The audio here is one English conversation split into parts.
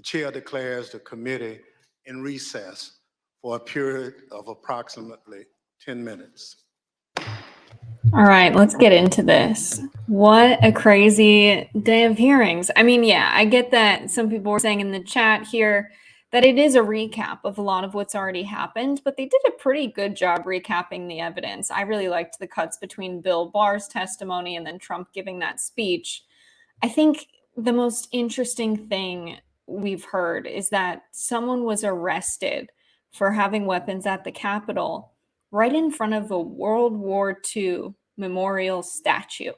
The chair declares the committee in recess for a period of approximately 10 minutes. All right, let's get into this. What a crazy day of hearings. I mean, yeah, I get that some people were saying in the chat here that it is a recap of a lot of what's already happened, but they did a pretty good job recapping the evidence. I really liked the cuts between Bill Barr's testimony and then Trump giving that speech. I think the most interesting thing we've heard is that someone was arrested for having weapons at the Capitol right in front of a World War II memorial statue.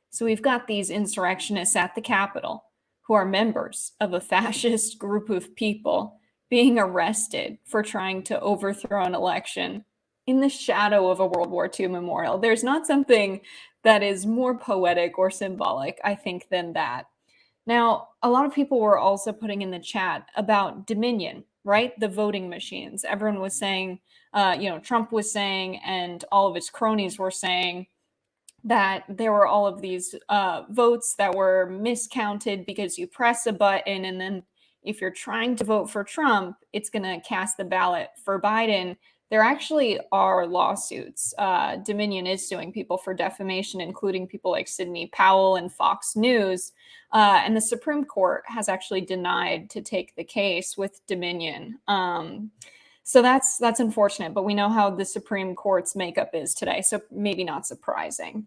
So we've got these insurrectionists at the Capitol who are members of a fascist group of people being arrested for trying to overthrow an election in the shadow of a World War II memorial. There's not something that is more poetic or symbolic, I think, than that. Now, a lot of people were also putting in the chat about Dominion, right? The voting machines. Everyone was saying, Trump was saying, and all of his cronies were saying that there were all of these votes that were miscounted because you press a button, and then if you're trying to vote for Trump, it's going to cast the ballot for Biden. There actually are lawsuits. Dominion is suing people for defamation, including people like Sidney Powell and Fox News. And the Supreme Court has actually denied to take the case with Dominion. So that's unfortunate, but we know how the Supreme Court's makeup is today, so maybe not surprising.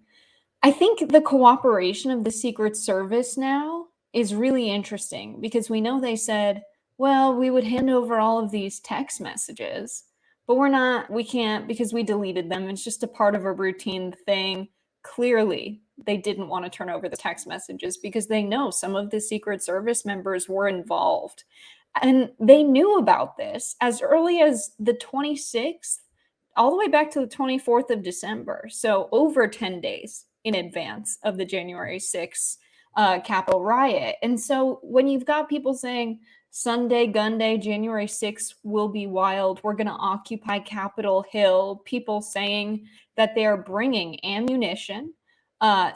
I think the cooperation of the Secret Service now is really interesting because we know they said, well, we would hand over all of these text messages, but we can't because we deleted them. It's just a part of a routine thing. Clearly, they didn't want to turn over the text messages because they know some of the Secret Service members were involved. And they knew about this as early as the 26th, all the way back to the 24th of December. So over 10 days in advance of the January 6th Capitol riot. And so when you've got people saying Sunday, gun day, January 6th will be wild, we're going to occupy Capitol Hill, people saying that they are bringing ammunition,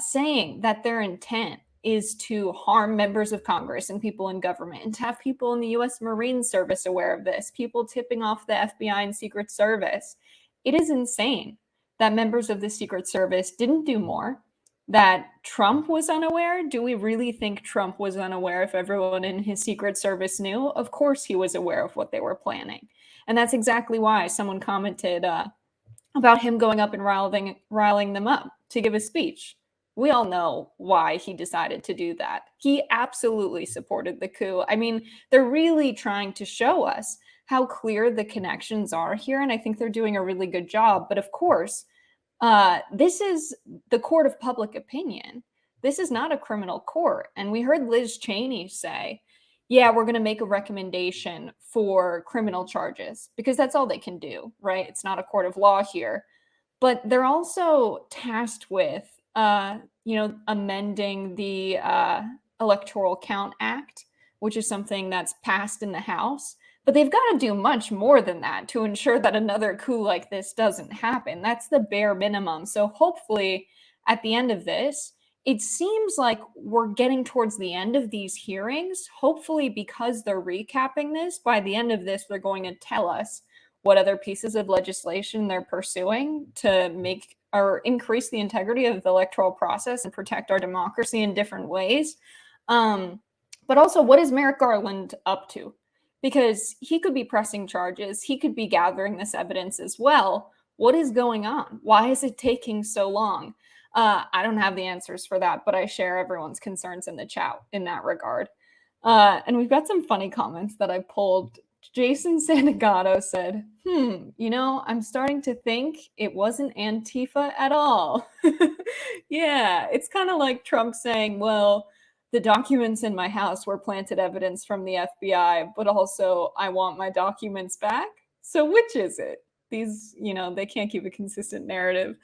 saying that their intent is to harm members of Congress and people in government, and to have people in the U.S. Marine Service aware of this, people tipping off the FBI and Secret Service. It is insane that members of the Secret Service didn't do more, that Trump was unaware. Do we really think Trump was unaware if everyone in his Secret Service knew? Of course he was aware of what they were planning. And that's exactly why someone commented about him going up and riling them up to give a speech. We all know why he decided to do that. He absolutely supported the coup. I mean, they're really trying to show us how clear the connections are here, and I think they're doing a really good job. But of course, this is the court of public opinion. This is not a criminal court. And we heard Liz Cheney say, yeah, we're going to make a recommendation for criminal charges because that's all they can do, right? It's not a court of law here. But they're also tasked with amending the Electoral Count Act, which is something that's passed in the House. But they've got to do much more than that to ensure that another coup like this doesn't happen. That's the bare minimum. So hopefully at the end of this, it seems like we're getting towards the end of these hearings. Hopefully, because they're recapping this, by the end of this, they're going to tell us what other pieces of legislation they're pursuing to make or increase the integrity of the electoral process and protect our democracy in different ways. But also, what is Merrick Garland up to? Because he could be pressing charges. He could be gathering this evidence as well. What is going on? Why is it taking so long? I don't have the answers for that, but I share everyone's concerns in the chat in that regard. And we've got some funny comments that I pulled. Jason Santagato said, I'm starting to think it wasn't Antifa at all. Yeah, it's kind of like Trump saying, well, the documents in my house were planted evidence from the FBI, but also I want my documents back. So which is it? These, they can't keep a consistent narrative.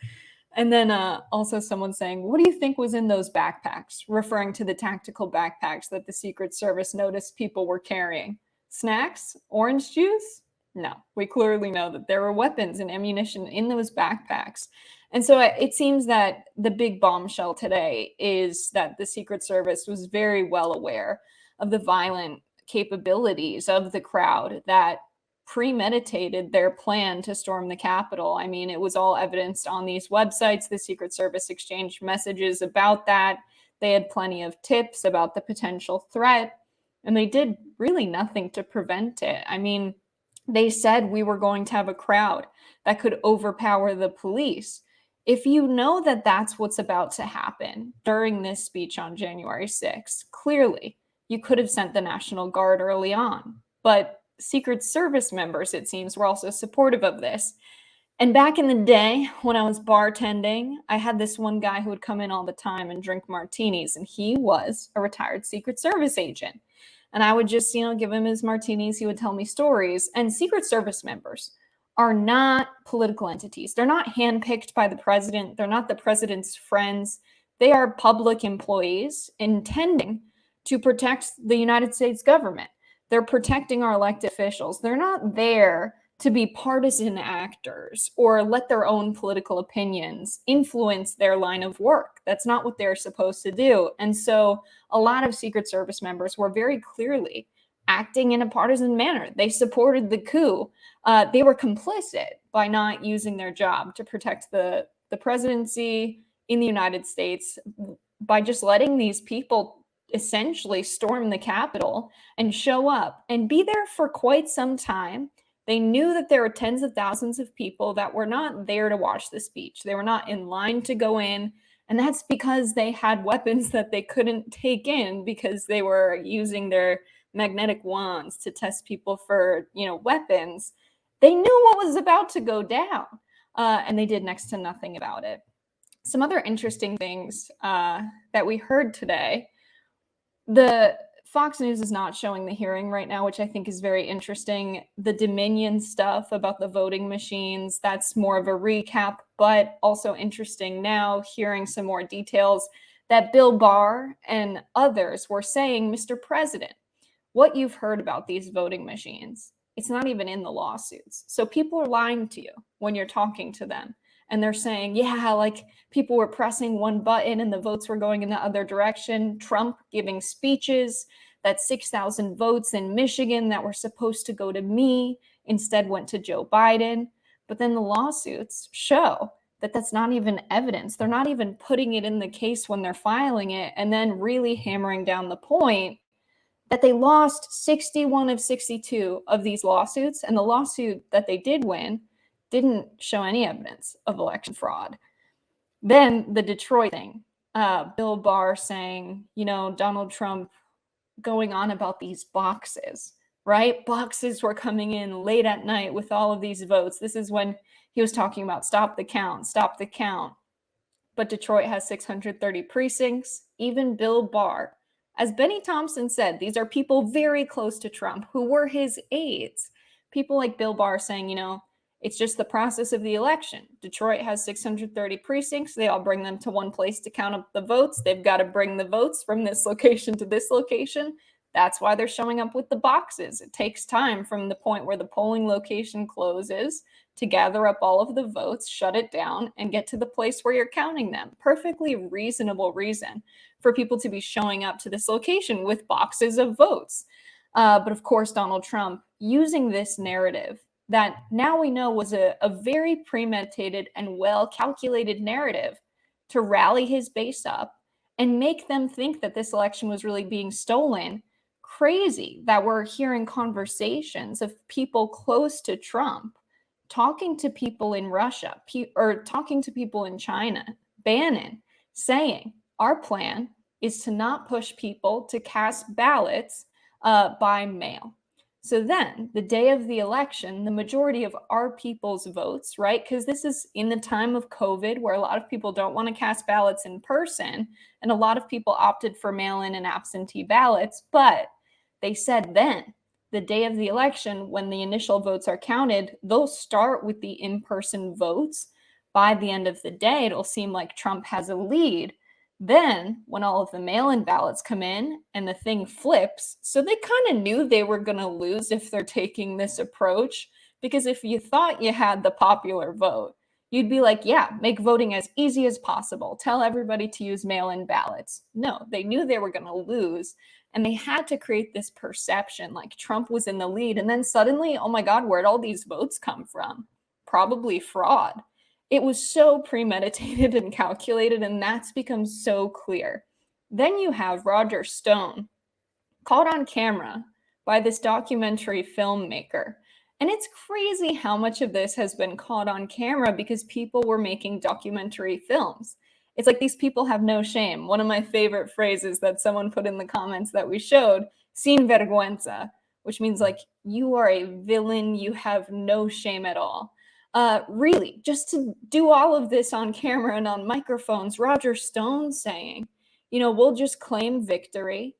And then also someone saying, what do you think was in those backpacks? Referring to the tactical backpacks that the Secret Service noticed people were carrying. Snacks? Orange juice? No, we clearly know that there were weapons and ammunition in those backpacks. And so it seems that the big bombshell today is that the Secret Service was very well aware of the violent capabilities of the crowd that premeditated their plan to storm the Capitol. I mean, it was all evidenced on these websites. The Secret Service exchanged messages about that. They had plenty of tips about the potential threat, and they did really nothing to prevent it. I mean, they said we were going to have a crowd that could overpower the police. If you know that that's what's about to happen during this speech on January 6th, clearly you could have sent the National Guard early on. But Secret Service members, it seems, were also supportive of this. And back in the day when I was bartending, I had this one guy who would come in all the time and drink martinis, and he was a retired Secret Service agent. And I would just, give him his martinis. He would tell me stories. And Secret Service members are not political entities. They're not handpicked by the president. They're not the president's friends. They are public employees intending to protect the United States government. They're protecting our elected officials. They're not there to be partisan actors or let their own political opinions influence their line of work. That's not what they're supposed to do. And so a lot of Secret Service members were very clearly acting in a partisan manner. They supported the coup. They were complicit by not using their job to protect the presidency in the United States by just letting these people essentially storm the Capitol and show up and be there for quite some time. They knew that there were tens of thousands of people that were not there to watch the speech. They were not in line to go in. And that's because they had weapons that they couldn't take in because they were using their magnetic wands to test people for, weapons. They knew what was about to go down, and they did next to nothing about it. Some other interesting things that we heard today. The Fox News is not showing the hearing right now, which I think is very interesting. The Dominion stuff about the voting machines, that's more of a recap, but also interesting now hearing some more details that Bill Barr and others were saying, Mr. President, what you've heard about these voting machines, it's not even in the lawsuits. So people are lying to you when you're talking to them. And they're saying, people were pressing one button and the votes were going in the other direction. Trump giving speeches that 6,000 votes in Michigan that were supposed to go to me instead went to Joe Biden. But then the lawsuits show that that's not even evidence. They're not even putting it in the case when they're filing it and then really hammering down the point that they lost 61 of 62 of these lawsuits. And the lawsuit that they did win didn't show any evidence of election fraud. Then the Detroit thing, Bill Barr saying, Donald Trump going on about these boxes, right? Boxes were coming in late at night with all of these votes. This is when he was talking about stop the count. But Detroit has 630 precincts. Even Bill Barr, as Benny Thompson said, these are people very close to Trump who were his aides. People like Bill Barr saying, it's just the process of the election. Detroit has 630 precincts. They all bring them to one place to count up the votes. They've got to bring the votes from this location to this location. That's why they're showing up with the boxes. It takes time from the point where the polling location closes to gather up all of the votes, shut it down, and get to the place where you're counting them. Perfectly reasonable reason for people to be showing up to this location with boxes of votes. But of course, Donald Trump using this narrative that now we know was a very premeditated and well-calculated narrative to rally his base up and make them think that this election was really being stolen. Crazy that we're hearing conversations of people close to Trump talking to people in Russia or talking to people in China, Bannon, saying our plan is to not push people to cast ballots by mail. So then the day of the election, the majority of our people's votes, right? Because this is in the time of COVID where a lot of people don't want to cast ballots in person and a lot of people opted for mail-in and absentee ballots. But they said then the day of the election, when the initial votes are counted, they'll start with the in-person votes. By the end of the day, it'll seem like Trump has a lead. Then, when all of the mail-in ballots come in and the thing flips, so they kind of knew they were going to lose if they're taking this approach, because if you thought you had the popular vote, you'd be like, yeah, make voting as easy as possible. Tell everybody to use mail-in ballots. No, they knew they were going to lose. And they had to create this perception like Trump was in the lead. And then suddenly, oh my God, where'd all these votes come from? Probably fraud. It was so premeditated and calculated, and that's become so clear. Then you have Roger Stone caught on camera by this documentary filmmaker. And it's crazy how much of this has been caught on camera because people were making documentary films. It's like these people have no shame. One of my favorite phrases that someone put in the comments that we showed, sin vergüenza, which means like, you are a villain, you have no shame at all. Really, just to do all of this on camera and on microphones, Roger Stone saying, we'll just claim victory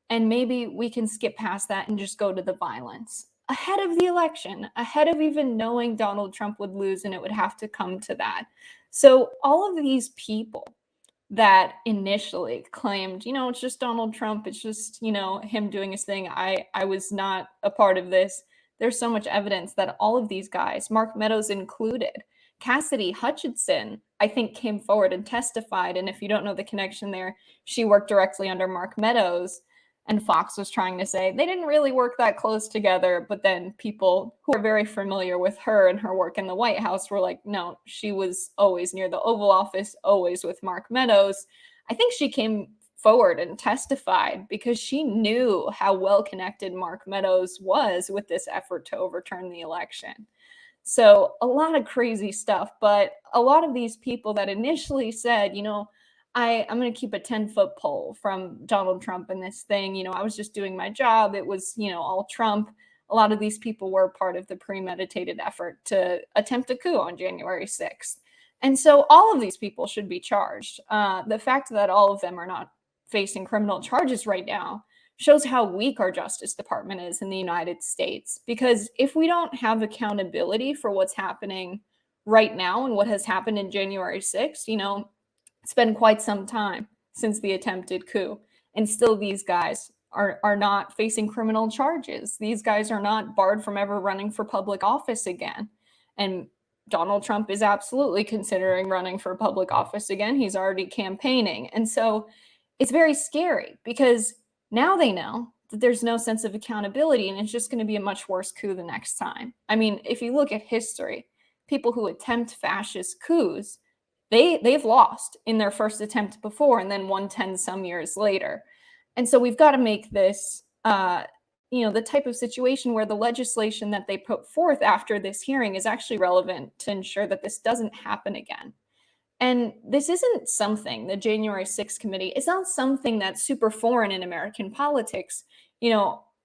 and maybe we can skip past that and just go to the violence. Ahead of the election, ahead of even knowing Donald Trump would lose and it would have to come to that. So all of these people that initially claimed, it's just Donald Trump, it's just, him doing his thing. I was not a part of this. There's so much evidence that all of these guys, Mark Meadows included, Cassidy Hutchinson, I think came forward and testified. And if you don't know the connection there, she worked directly under Mark Meadows. And Fox was trying to say they didn't really work that close together. But then people who are very familiar with her and her work in the White House were like, no, she was always near the Oval Office, always with Mark Meadows. I think she came forward and testified because she knew how well connected Mark Meadows was with this effort to overturn the election. So a lot of crazy stuff. But a lot of these people that initially said, I'm going to keep a 10-foot pole from Donald Trump in this thing. I was just doing my job. It was, all Trump. A lot of these people were part of the premeditated effort to attempt a coup on January 6th. And so all of these people should be charged. The fact that all of them are not facing criminal charges right now shows how weak our Justice Department is in the United States. Because if we don't have accountability for what's happening right now and what has happened in January 6th, it's been quite some time since the attempted coup, and still these guys are not facing criminal charges. These guys are not barred from ever running for public office again. And Donald Trump is absolutely considering running for public office again. He's already campaigning. And so it's very scary because now they know that there's no sense of accountability and it's just going to be a much worse coup the next time. I mean, if you look at history, people who attempt fascist coups, they've lost in their first attempt before and then won 10 some years later. And so we've got to make this, the type of situation where the legislation that they put forth after this hearing is actually relevant to ensure that this doesn't happen again. And this isn't something, the January 6th committee, it's not something that's super foreign in American politics.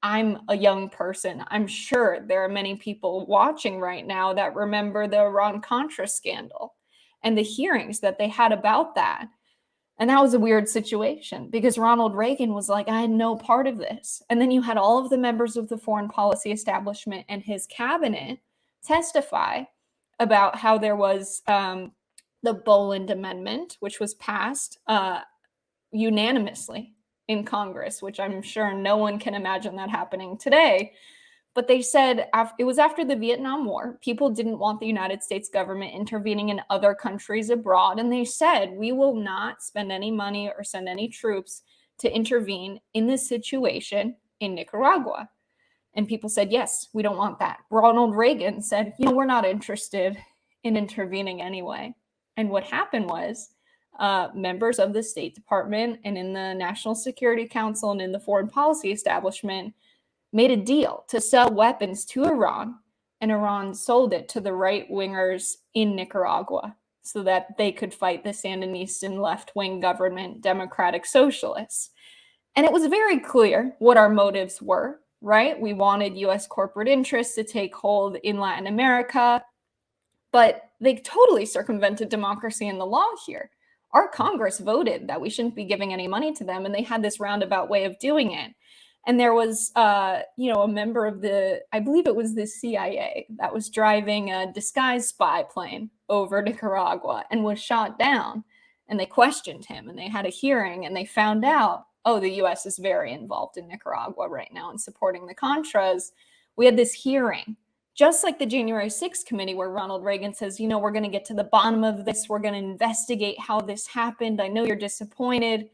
I'm a young person. I'm sure there are many people watching right now that remember the Iran-Contra scandal and the hearings that they had about that. And that was a weird situation because Ronald Reagan was like, I had no part of this. And then you had all of the members of the foreign policy establishment and his cabinet testify about how there was the Boland Amendment, which was passed unanimously in Congress, which I'm sure no one can imagine that happening today. But they said it was after the Vietnam War. People didn't want the United States government intervening in other countries abroad. And they said, we will not spend any money or send any troops to intervene in this situation in Nicaragua. And people said, yes, we don't want that. Ronald Reagan said, we're not interested in intervening anyway. And what happened was members of the State Department and in the National Security Council and in the foreign policy establishment made a deal to sell weapons to Iran, and Iran sold it to the right-wingers in Nicaragua so that they could fight the Sandinista left-wing government, democratic socialists. And it was very clear what our motives were, right? We wanted U.S. corporate interests to take hold in Latin America, but they totally circumvented democracy and the law here. Our Congress voted that we shouldn't be giving any money to them, and they had this roundabout way of doing it. And there was, a member of I believe it was the CIA that was driving a disguised spy plane over Nicaragua and was shot down. And they questioned him and they had a hearing and they found out, the U.S. is very involved in Nicaragua right now and supporting the Contras. We had this hearing, just like the January 6th committee where Ronald Reagan says, we're going to get to the bottom of this. We're going to investigate how this happened. I know you're disappointed.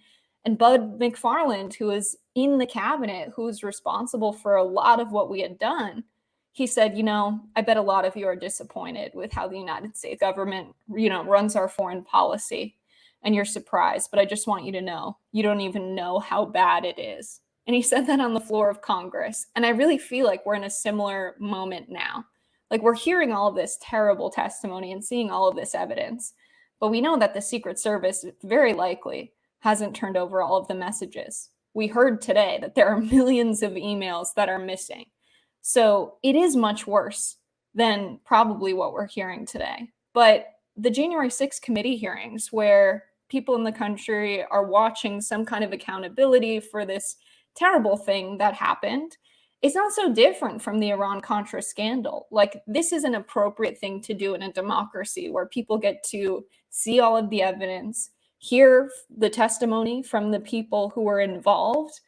And Bud McFarland, who was in the cabinet, who was responsible for a lot of what we had done, he said, I bet a lot of you are disappointed with how the United States government, runs our foreign policy. And you're surprised, but I just want you to know, you don't even know how bad it is. And he said that on the floor of Congress. And I really feel like we're in a similar moment now. Like, we're hearing all of this terrible testimony and seeing all of this evidence, but we know that the Secret Service very likely hasn't turned over all of the messages. We heard today that there are millions of emails that are missing. So it is much worse than probably what we're hearing today. But the January 6th committee hearings, where people in the country are watching some kind of accountability for this terrible thing that happened, it's not so different from the Iran-Contra scandal. Like, this is an appropriate thing to do in a democracy where people get to see all of the evidence, hear the testimony from the people who were involved,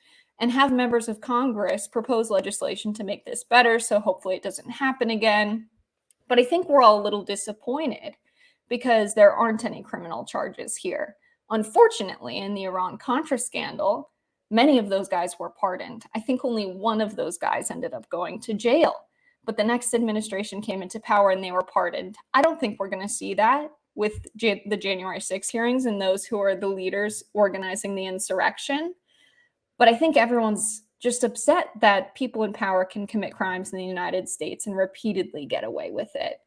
and have members of Congress propose legislation to make this better, so hopefully it doesn't happen again. But I think we're all a little disappointed because there aren't any criminal charges here. Unfortunately, in the Iran-Contra scandal, many of those guys were pardoned. I think only one of those guys ended up going to jail. But the next administration came into power and they were pardoned. I don't think we're going to see that with the January 6 hearings and those who are the leaders organizing the insurrection. But I think everyone's just upset that people in power can commit crimes in the United States and repeatedly get away with it.